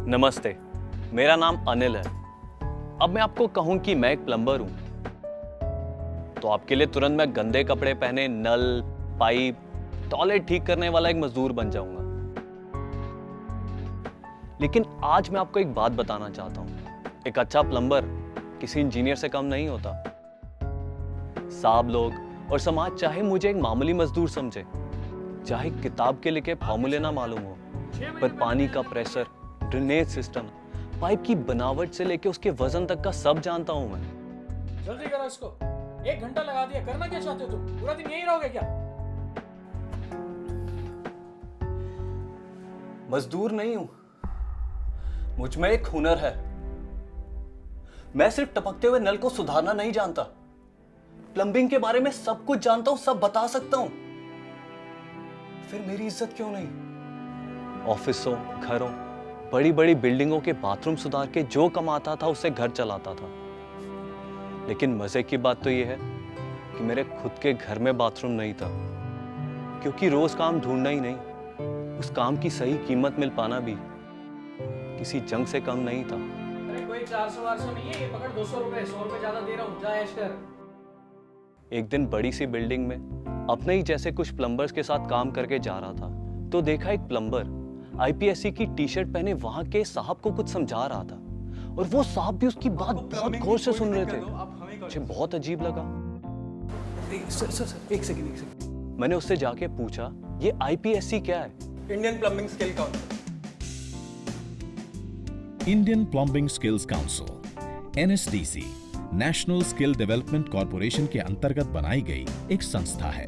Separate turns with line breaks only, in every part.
नमस्ते, मेरा नाम अनिल है। अब मैं आपको कहूं कि मैं एक प्लम्बर हूं, तो आपके लिए तुरंत मैं गंदे कपड़े पहने नल, पाइप, टॉयलेट ठीक करने वाला एक मजदूर बन जाऊंगा। लेकिन आज मैं आपको एक बात बताना चाहता हूं। एक अच्छा प्लम्बर किसी इंजीनियर से कम नहीं होता। साहब लोग और समाज चाहे मुझे एक मामूली मजदूर समझे, चाहे किताब के लिखे फॉर्मूले ना मालूम हो, पर पानी का प्रेशर, ड्रेनेज सिस्टम, पाइप की बनावट से लेके उसके वजन तक का सब जानता हूं मैं।
जल्दी करो इसको, 1 घंटा लगा दिया। करना क्या चाहते हो तुम? पूरा दिन यहीं रहोगे क्या?
मजदूर नहीं हूं, मुझ में एक हुनर है। मैं सिर्फ टपकते हुए नल को सुधारना नहीं जानता, प्लम्बिंग के बारे में सब कुछ जानता हूं, सब बता सकता हूं। फिर मेरी इज्जत क्यों नहीं? ऑफिसों, घरों, बड़ी बड़ी बिल्डिंगों के बाथरूम सुधार के जो कमाता था उससे घर चलाता था। लेकिन मजे की बात तो यह है कि मेरे खुद के घर में बाथरूम नहीं था, क्योंकि रोज काम ढूंढना ही नहीं, उस काम की सही कीमत मिल पाना भी किसी जंग से कम नहीं था।
अरे कोई 400-400 नहीं है, ये पकड़ 200 रुपए, 100 रुपए ज्यादा दे रहा हूँ, जा ऐश कर।
एक दिन बड़ी सी बिल्डिंग में अपने ही जैसे कुछ प्लम्बर्स के साथ काम करके जा रहा था, तो देखा एक प्लम्बर आईपीएससी की टी शर्ट पहने वहां के साहब को कुछ समझा रहा था, और वो साहब भी उसकी बात बहुत गौर से सुन रहे थे। मुझे बहुत अजीब लगा। सर, एक सेकंड। मैंने उससे जाके पूछा, ये आईपीएससी क्या है?
Indian plumbing skill council.
Indian plumbing skills council NSDC national skill development corporation के अंतर्गत बनाई गई एक संस्था है,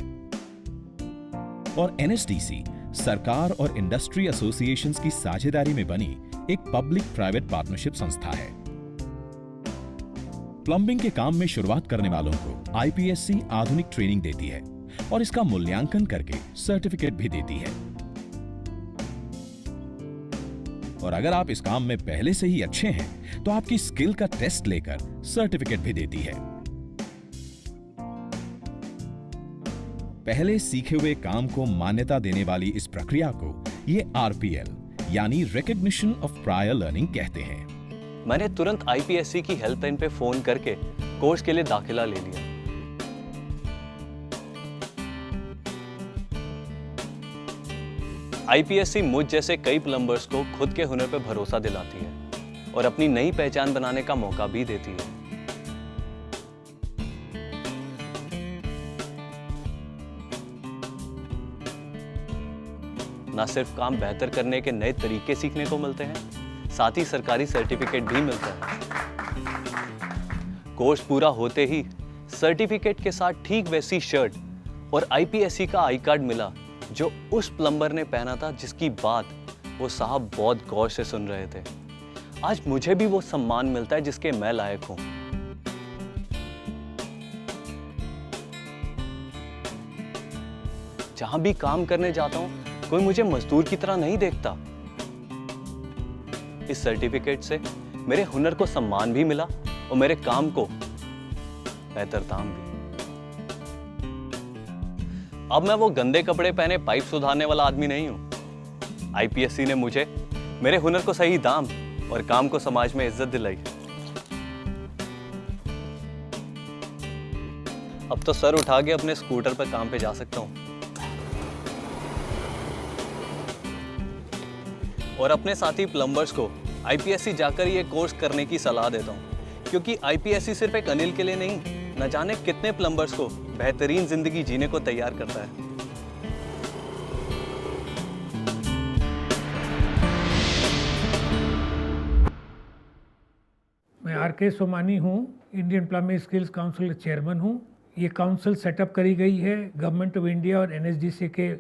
और एनएसडीसी सरकार और इंडस्ट्री एसोसिएशंस की साझेदारी में बनी एक पब्लिक प्राइवेट पार्टनरशिप संस्था है। प्लम्बिंग के काम में शुरुआत करने वालों को आईपीएससी आधुनिक ट्रेनिंग देती है और इसका मूल्यांकन करके सर्टिफिकेट भी देती है। और अगर आप इस काम में पहले से ही अच्छे हैं तो आपकी स्किल का टेस्ट लेकर सर्टिफिकेट भी देती है। पहले सीखे हुए काम को मान्यता देने वाली इस प्रक्रिया को ये आरपीएल यानी रिकॉग्निशन ऑफ प्रायर लर्निंग कहते हैं।
मैंने तुरंत आईपीएससी की हेल्पलाइन पे फोन करके कोर्स के लिए दाखिला ले लिया। आईपीएससी मुझ जैसे कई प्लम्बर्स को खुद के हुनर पे भरोसा दिलाती है और अपनी नई पहचान बनाने का मौका भी देती है। ना सिर्फ काम बेहतर करने के नए तरीके सीखने को मिलते हैं, साथ ही सरकारी सर्टिफिकेट भी मिलता है। कोर्स पूरा होते ही सर्टिफिकेट के साथ ठीक वैसी शर्ट और आईपीएससी का आई कार्ड मिला जो उस प्लम्बर ने पहना था, जिसकी बात वो साहब बहुत गौर से सुन रहे थे। आज मुझे भी वो सम्मान मिलता है जिसके मैं लायक हूं। जहां भी काम करने जाता हूं, कोई मुझे मजदूर की तरह नहीं देखता। इस सर्टिफिकेट से मेरे हुनर को सम्मान भी मिला और मेरे काम को बेहतर दाम भी। अब मैं वो गंदे कपड़े पहने पाइप सुधारने वाला आदमी नहीं हूं। आईपीएससी ने मुझे मेरे हुनर को सही दाम और काम को समाज में इज्जत दिलाई। अब तो सर उठा के अपने स्कूटर पर काम पे जा सकता हूं और अपने साथी प्लम्बर्स को आईपीएससी जाकर ये कोर्स करने की सलाह देता हूं, क्योंकि आईपीएससी सिर्फ एक अनिल के लिए नहीं, न जाने कितने प्लम्बर्स को बेहतरीन जिंदगी जीने को तैयार करता है।
मैं आर.के. सोमानी हूँ, इंडियन प्लम्बिंग स्किल्स काउंसिल का चेयरमैन हूँ। ये काउंसिल सेटअप करी गई है गवर्नमेंट ऑफ इंडिया और एनएसडीसी के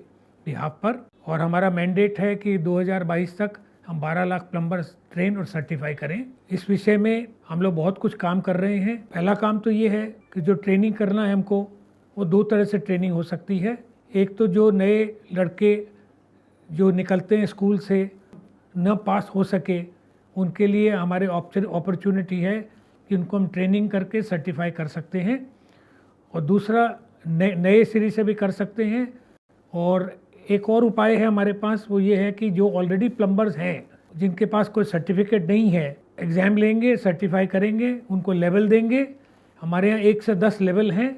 बिहाफ पर, और हमारा मैंडेट है कि 2022 तक हम 12 लाख प्लम्बर्स ट्रेन और सर्टिफाई करें। इस विषय में हम लोग बहुत कुछ काम कर रहे हैं। पहला काम तो ये है कि जो ट्रेनिंग करना है हमको, वो 2 तरह से ट्रेनिंग हो सकती है। एक तो जो नए लड़के जो निकलते हैं स्कूल से न पास हो सके, उनके लिए हमारे अपॉर्चुनिटी है कि उनको हम ट्रेनिंग करके सर्टिफाई कर सकते हैं, और दूसरा नए सिरे से भी कर सकते हैं। और एक और उपाय है हमारे पास, वो ये है कि जो ऑलरेडी प्लम्बर्स हैं जिनके पास कोई सर्टिफिकेट नहीं है, एग्ज़ाम लेंगे, सर्टिफाई करेंगे, उनको लेवल देंगे। हमारे यहाँ 1 से 10 लेवल हैं।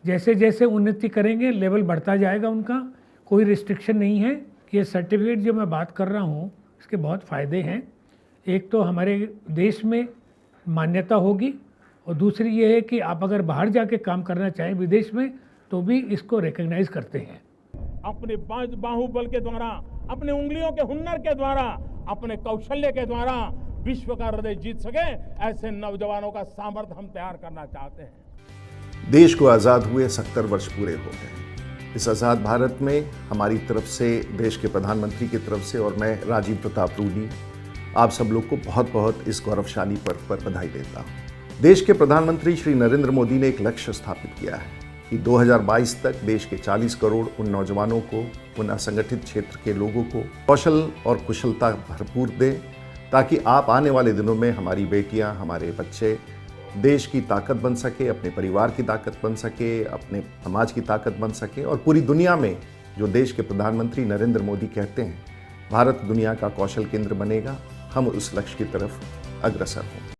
जैसे जैसे उन्नति करेंगे लेवल बढ़ता जाएगा उनका, कोई रिस्ट्रिक्शन नहीं है। ये सर्टिफिकेट जो मैं बात कर रहा हूँ इसके बहुत फ़ायदे हैं। एक तो हमारे देश में मान्यता होगी और दूसरी ये है कि आप अगर बाहर जाके काम करना चाहें विदेश में तो भी इसको रिकग्नाइज करते हैं।
अपने बाहुबल के द्वारा, अपने उंगलियों के हुनर के द्वारा, अपने कौशल्य के द्वारा विश्व का हृदय जीत सके, ऐसे नौजवानों का सामर्थ्य हम तैयार करना चाहते हैं।
देश को आज़ाद हुए 70 वर्ष पूरे हो गए। इस आज़ाद भारत में हमारी तरफ से, देश के प्रधानमंत्री की तरफ से और मैं राजीव प्रताप रूडी आप सब लोग को बहुत बहुत इस गौरवशाली पर्व पर बधाई देता हूँ। देश के प्रधानमंत्री श्री नरेंद्र मोदी ने एक लक्ष्य स्थापित किया है कि 2022 तक देश के 40 करोड़ उन नौजवानों को, उन असंगठित क्षेत्र के लोगों को कौशल और कुशलता भरपूर दें, ताकि आप आने वाले दिनों में हमारी बेटियां, हमारे बच्चे देश की ताकत बन सके, अपने परिवार की ताकत बन सके, अपने समाज की ताकत बन सके और पूरी दुनिया में जो देश के प्रधानमंत्री नरेंद्र मोदी कहते हैं, भारत दुनिया का कौशल केंद्र बनेगा। हम उस लक्ष्य की तरफ अग्रसर हों।